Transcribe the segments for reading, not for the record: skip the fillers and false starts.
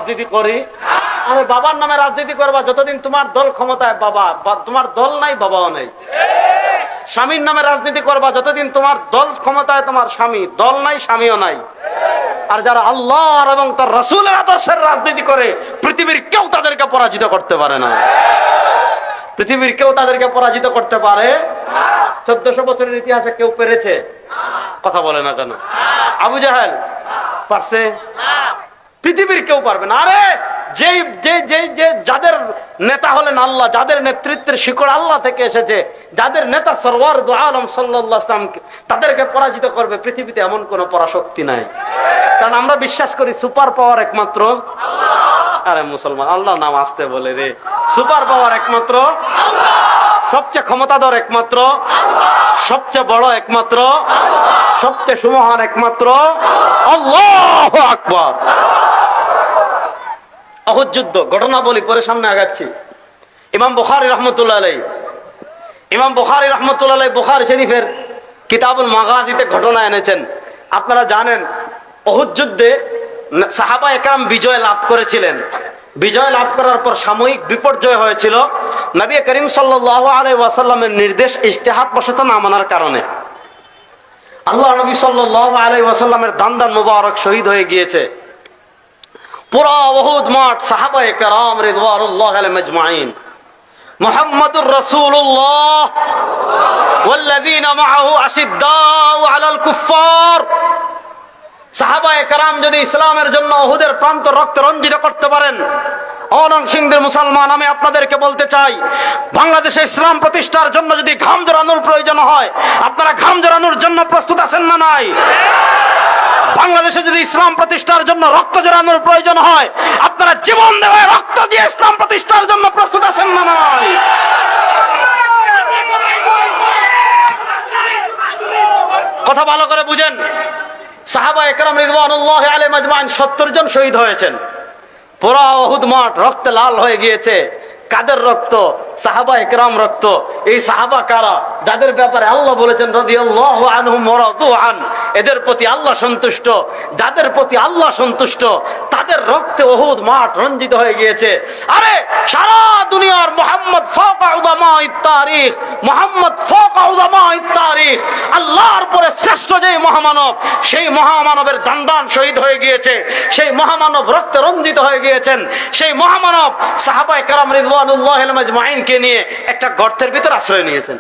রাজনীতি করি? আমি বাবার নামে রাজনীতি করবা যতদিন তোমার দল ক্ষমতায়, বাবা তোমার দল নাই, বাবাও নাই। স্বামীর নামে রাজনীতি করবা যতদিন তোমার দল ক্ষমতায়, তোমার স্বামী দল নাই, স্বামীও নাই। আর যারা আল্লাহ এবং তার রাসূলের আদর্শের রাজনীতি করে, পৃথিবীর কেউ তাদেরকে পরাজিত করতে পারে না। পৃথিবীর কেউ তাদেরকে পরাজিত করতে পারে? 1400 বছরের ইতিহাসে কেউ পেরেছে? কথা বলে না কেন? আবু জাহেল পারছে? পৃথিবীর কেউ পারবে না। আরে যাদের নেতা হলেন আল্লাহ, যাদের নেতৃত্বের শিকড় আল্লাহ থেকে এসেছে, যাদের নেতা সরওয়ার দু আলম সাল্লাল্লাহু আলাইহি ওয়াসাল্লাম, তাদেরকে পরাজিত করবে পৃথিবীতে এমন কোন পরাশক্তি নাই। কারণ আমরা বিশ্বাস করি সুপার পাওয়ার একমাত্র আল্লাহ। আরে মুসলমান, আল্লাহর নাম আসতে বলে রে। সুপার পাওয়ার একমাত্র আল্লাহ, সবচেয়ে ক্ষমতাধর একমাত্র আল্লাহ, সবচেয়ে বড় একমাত্র আল্লাহ, সবচেয়ে সুমহান একমাত্র আল্লাহু আকবার। উহুদ যুদ্ধ ঘটনা বলি, পরে সামনে আগাচ্ছি। ইমাম বুখারী রাহমাতুল্লাহ আলাইহি, ইমাম বুখারী রাহমাতুল্লাহ আলাইহি বুখারী শরীফের কিতাবুল মাগাজিতে ঘটনা এনেছেন। আপনারা জানেন উহুদ যুদ্ধে সাহাবা একরাম বিজয় লাভ করেছিলেন। বিজয় লাভ করার পর সাময়িক বিপর্যয় হয়েছিল নবী করিম সাল্লাল্লাহু আলাইহি ওয়াসাল্লামের নির্দেশ ইজতিহাদ বশত না মানার কারণে। আল্লাহ নবী সাল্লাল্লাহু আলাইহি ওয়াসাল্লামের দান্দান মুবারক শহীদ হয়ে গিয়েছে। পুরা উহুদ মাঠ সাহাবায়ে কেরাম রিদওয়ানুল্লাহি আলাইহিম আজমাইন, মুহাম্মাদুর রাসূলুল্লাহ ওয়াল্লাযীনা মাআহু আশিদ্দাউ আলাল কুফফার। সাহাবায়ে কেরাম যদি ইসলামের জন্য উহুদের প্রান্ত রক্তে রঞ্জিত করতে পারেন, অনংসিংদের মুসলমান, আমি আপনাদেরকে বলতে চাই, বাংলাদেশে ইসলাম প্রতিষ্ঠার জন্য যদি ঘাম জড়ানোর প্রয়োজন হয়, আপনারা ঘাম জড়ানোর জন্য প্রস্তুত আছেন না নাই? বাংলাদেশে যদি ইসলাম প্রতিষ্ঠার জন্য রক্ত জড়ানোর প্রয়োজন হয়, আপনারা জীবন দেওয়া রক্ত দিয়ে ইসলাম প্রতিষ্ঠার জন্য প্রস্তুত আছেন না নাই? কথা ভালো করে বুঝেন। সাহাবায়ে কেরাম রিদওয়ানুল্লাহি আলাইহিম আজমাইন 70 জন শহীদ হয়েছেন। পুরা উহুদ মাঠ রক্তে লাল হয়ে গিয়েছে। কাদের রক্ত? সাহাবায়ে কেরাম রক্ত। এই সাহাবা কারা? যাদের ব্যাপারে আল্লাহ বলেছেন রাদিয়াল্লাহু আনহুম ওয়া রাদু আন, এদের প্রতি আল্লাহ সন্তুষ্ট। যাদের প্রতি আল্লাহ সন্তুষ্ট তাদের রক্তে উহুদ মাঠ রঞ্জিত হয়ে গিয়েছে। আরে সারা দুনিয়ার মুহাম্মদ ফাওকা উলামায়ে তারিখ, মুহাম্মদ ফাওকা উলামায়ে তারিখ, আল্লাহর পরে শ্রেষ্ঠ যেই মহামানব, সেই মহামানবের দান্দান শহীদ হয়ে গিয়েছে। সেই মহামানব রক্তে রঞ্জিত হয়ে গিয়েছেন। সেই মহামানব সাহাবায়ে কেরাম রিদওয়ানুল্লাহি আলাইহিম আজমাইনকে নিয়ে একটা গর্তের ভিতর আশ্রয় নিয়েছেন।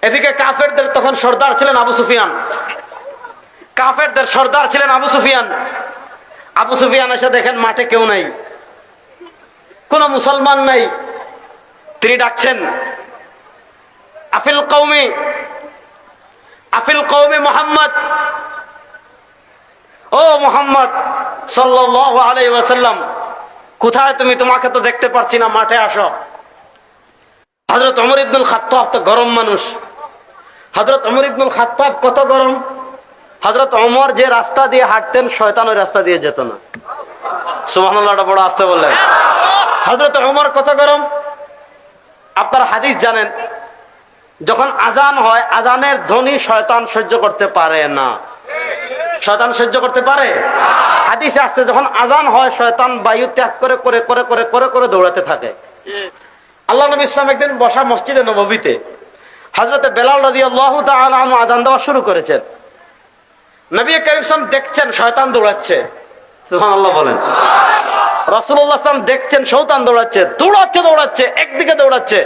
এদিকে কাফেরদের তখন সর্দার ছিলেন আবু সুফিয়ান। কাফেরদের সর্দার ছিলেন আবু সুফিয়ান। আবু সুফিয়ান এসে দেখেন মাঠে কেউ নাই, কোন মুসলমান নাই। তিনি ডাকছেন, আফিল কওমি, আফিল কওমি মুহাম্মদ, ও মুহাম্মদ সাল্লাল্লাহু আলাইহি ওয়াসাল্লাম, কোথায় তুমি? তোমাকে তো দেখতে পাচ্ছি না, মাঠে আসো। হযরত ওমর ইবনুল খাত্তাব তো গরম মানুষ। হযরত ওমর ইবনুল খাত্তাব কত গরম! হযরত ওমর যে রাস্তা দিয়ে হাঁটতেন, শয়তান ওই রাস্তা দিয়ে যেত না। সুবহানাল্লাহটা বড় আস্তে বললেন। হযরত ওমর কত গরম! আপনারা হাদিস জানেন, যখন আজান হয়, আজানের ধ্বনি শয়তান সহ্য করতে পারে না। শয়তান সহ্য করতে পারে? হাদিসে আসছে যখন আজান হয়, শয়তান বায়ু ত্যাগ করে করে করে করে করে করে দৌড়াতে থাকে। আল্লাহ নবী ইসলাম একদিন বসা মসজিদে নববীতে হযরতে বেলাল রাদিয়াল্লাহু তাআলা আনহু আযান দেওয়া শুরু করেছেন। নবী কারীম সাল্লাল্লাহু দেখছেন শয়তান দৌড়াচ্ছে। সুবহানাল্লাহ বলেন। রাসূলুল্লাহ সাল্লাল্লাহু দেখছেন শয়তান দৌড়াচ্ছে, দৌড়াচ্ছে দৌড়াচ্ছে, একদিকে দৌড়াচ্ছে।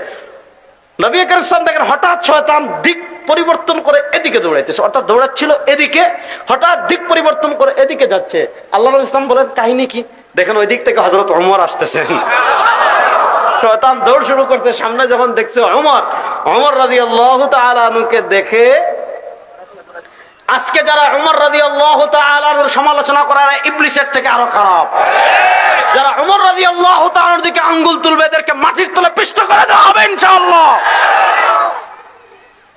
নবী কারীম সাল্লাল্লাহু দেখেন হঠাৎ শয়তান দিক পরিবর্তন করে এদিকে দৌড়াইতেছে। অর্থাৎ দৌড়াচ্ছিল এদিকে, হঠাৎ দিক পরিবর্তন করে এদিকে যাচ্ছে। আল্লাহ নবী ইসলাম বলেন, কাহিনী কি? দেখেন ওই দিক থেকে হযরত ওমর আসতেছেন। শয়তান দৌড় শুরু করতে, সামনে যখন দেখছে ওমর, ওমর রাদিয়াল্লাহু তাআলা আনহুকে দেখে, আজকে যারা ওমর রাদিয়াল্লাহু তাআলা আনহুর সমালোচনা করে ইবলিসের থেকে আরো খারাপ। যারা ওমর রাদিয়াল্লাহু তাআলার দিকে আঙ্গুল তুলবে, এদেরকে মাটির তলে পিষ্ট করে দেওয়া হবে ইনশাআল্লাহ।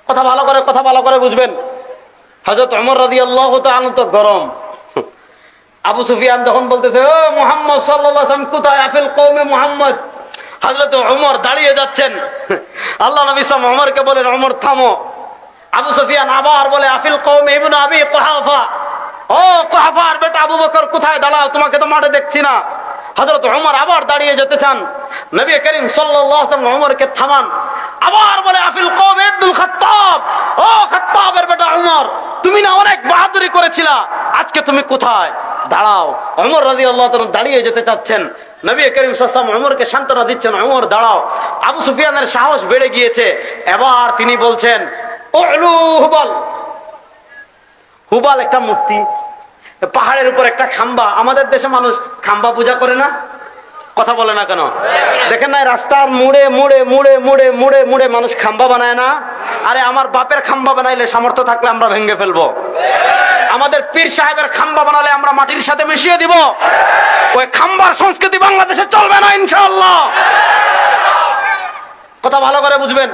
কথা ভালো করে বুঝবেন। হযরত ওমর রাদিয়াল্লাহু তাআলা তো গরম। আবু সুফিয়ান যখন বলতেছে, ও মুহাম্মদ সাল্লাল্লাহু আলাইহি ওয়াসাল্লাম কোথায়? আফিল কওমে মুহাম্মদ। হযরত ওমর দাঁড়িয়ে যাচ্ছেন। আল্লাহ নবী সাল্লাল্লাহু আলাইহি ওয়াসাল্লাম ওমর থামো। আবু সুফিয়ান আবার বলে, আফিল কওমে ইবনে আবি কুহাফা। ও কুহাফার বেটা আবু বকর কোথায় দাঁড়াও, তোমাকে তো মাঠে দেখছি না। হযরত ওমর আবার দাঁড়িয়ে যেতে চান, নবী করিম সাল্লাল্লাহু আলাইহি ওয়াসাল্লাম ওমরকে থামান। আবার বলে আফিল কওম ইবনুল খাত্তাব, ও খাত্তাবের বেটা ওমর, তুমি না অনেক বাহাদুরি করেছিলা, আজকে তুমি কোথায়? দাঁড়াও। ওমর রাদিয়াল্লাহু তাআলা দাঁড়িয়ে যেতে চাচ্ছেন, নবী করিম সাল্লাল্লাহু আলাইহি ওয়াসাল্লাম ওমরকে সান্ত্বনা দিচ্ছেন, ওমর দাঁড়াও। আবু সুফিয়ানের সাহস বেড়ে গিয়েছে, এবার তিনি বলছেন উলু হুবাল। হুবাল একটা মূর্তি, পাহাড়ের উপর একটা খাম্বা। আমাদের দেশে মানুষ খাম্বা পূজা করে না, কথা বলে না কেন? দেখেন না রাস্তার মুড়ে মুড়ে মুড়ে মুড়ে মুড়ে মুড়ে মানুষ খাম্বা বানায় না? আরে আমার বাপের খাম্বা বানাইলে সামর্থ্য থাকলে আমরা ভেঙে ফেলবো। আমাদের পীর সাহেবের খাম্বা বানালে আমরা মাটির সাথে মিশিয়ে দিব। ওই খাম্বার সংস্কৃতি বাংলাদেশে চলবে না ইনশাআল্লাহ। কথা ভালো করে বুঝবেন।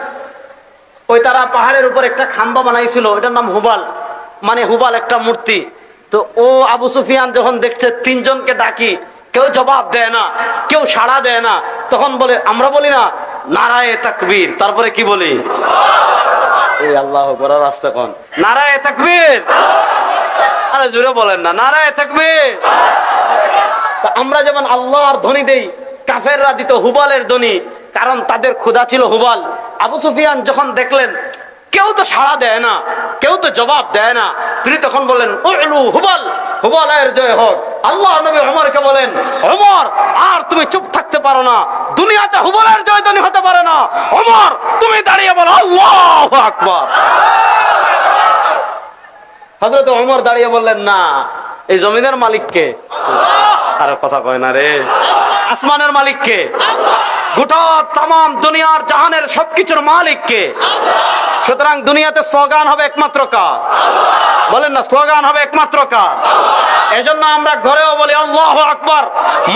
ওই তারা পাহাড়ের উপর একটা খাম্বা বানাইছিল, এটার নাম হুবাল, মানে হুবাল একটা মূর্তি। তো ও আবু সুফিয়ান যখন দেখছে তিনজনকে ডাকি, কেউ জবাব দেয় না, কেউ সাড়া দেয় না, তখন বলে, আমরা বলি না নারায়ে তাকবীর, তারপরে কি বলি? এই আল্লাহু আকবার, রাস্তা কোন নারায়ে তাকবীর? আরে জোরে বলেন না নারায়ে তাকবীর। আমরা যেমন আল্লাহর ধ্বনি দেই, কাফেররা দিত হুবালের ধ্বনি, কারণ তাদের ক্ষুধা ছিল হুবাল। আবু সুফিয়ান যখন দেখলেন কেউ তো সাড়া দেয় না, কেউ তো জবাব দেয় না, তিনি তখন বলেন উলু হুবাল, হুবালের জয় হোক। আল্লাহ নবী ওমরকে বলেন, ওমর আর তুমি চুপ থাকতে পারো না, দুনিয়াতে হুবালের জয়ধ্বনি হতে পারে না। ওমর তুমি দাঁড়িয়ে বলো আল্লাহু আকবার। হযরত ওমর দাঁড়িয়ে বললেন, না, এই জমিনের মালিক কে? আরে কথা কয় না রে। আসমানের মালিক কে? গোটা তাম দুনিয়ার জাহানের সবকিছুর মালিক কে? সুতরাং দুনিয়াতে স্লোগান হবে একমাত্র কার? বলেন না, স্লোগান হবে একমাত্র কার? এজন্য আমরা ঘরেও বলি আল্লাহু আকবার,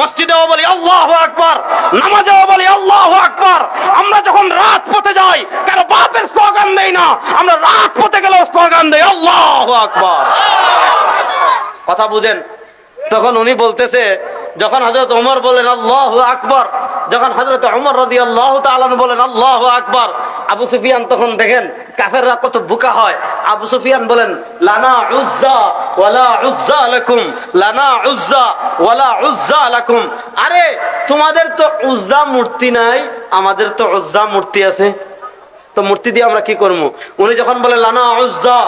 মসজিদেও বলি আল্লাহু আকবার, নামাজেও বলি আল্লাহু আকবার। আমরা যখন রাত পথে যাই, কারো বাপের স্লোগান দেই না, আমরা রাত পথে গেলেও স্লোগান দেই আল্লাহু আকবার। কথা বুঝেন? তখন উনি বলতেছে, যখন হযরত ওমর বলেন আল্লাহু আকবার, যখন হযরত ওমর রাদিয়াল্লাহু তাআলা বলেন আল্লাহু আকবার, আবু সুফিয়ান তখন দেখেন কাফেররা কত বোকা হয়। আবু সুফিয়ান বলেন লানা উজ্জা ওয়ালা উজ্জা লাকুম, লানা উজ্জা ওয়ালা উজ্জা লাকুম। আরে তোমাদের তো উজ্জা মূর্তি নাই, আমাদের তো উজ্জা মূর্তি আছে, তো মূর্তি দিয়ে আমরা কি করব? উনি যখন বলে লানা উজ্জা,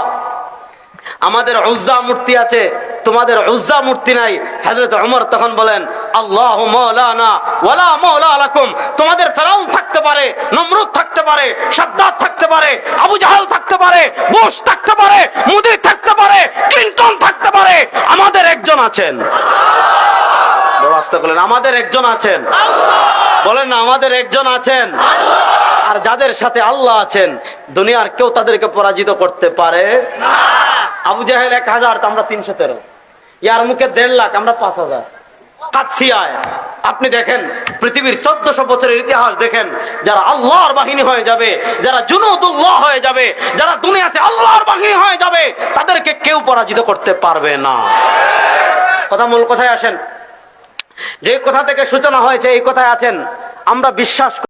আমাদের উজ্জা মূর্তি আছে, তোমাদের উজ্জা মূর্তি নাই, হযরত ওমর তখন বলেন আল্লাহু মাওলানা ওয়ালা মাওলা লাকুম। তোমাদের ফিরাউন থাকতে পারে, নমরুদ থাকতে পারে, সাদ্দাত থাকতে পারে, আবু জাহেল থাকতে পারে, বুশ থাকতে পারে, মোদি থাকতে পারে, ক্লিনটন থাকতে পারে, আমাদের একজন আছেন। বড় আস্তে বলেন, আমাদের একজন আছেন। বলেন না, আমাদের একজন আছেন। আর যাদের সাথে আল্লাহ আছেন, দুনিয়ার কেউ তাদেরকে পরাজিত করতে পারে না। আবু জাহেল 1000, আমরা 313, ইয়ার মুখে 1.5 লাখ, আমরা 5000। কাদসিয়ায় আপনি দেখেন পৃথিবীর 1400 বছরের ইতিহাস দেখেন, যারা আল্লাহর বাহিনী হয়ে যাবে, যারা জুনুদুল্লাহ হয়ে যাবে, যারা দুনিয়াতে আল্লাহর বাহিনী হয়ে যাবে, তাদেরকে কেউ পরাজিত করতে পারবে না। কথা মূল কথায় আসেন, যে কথা থেকে সূচনা হয়েছে এই কথায় আছেন। আমরা বিশ্বাস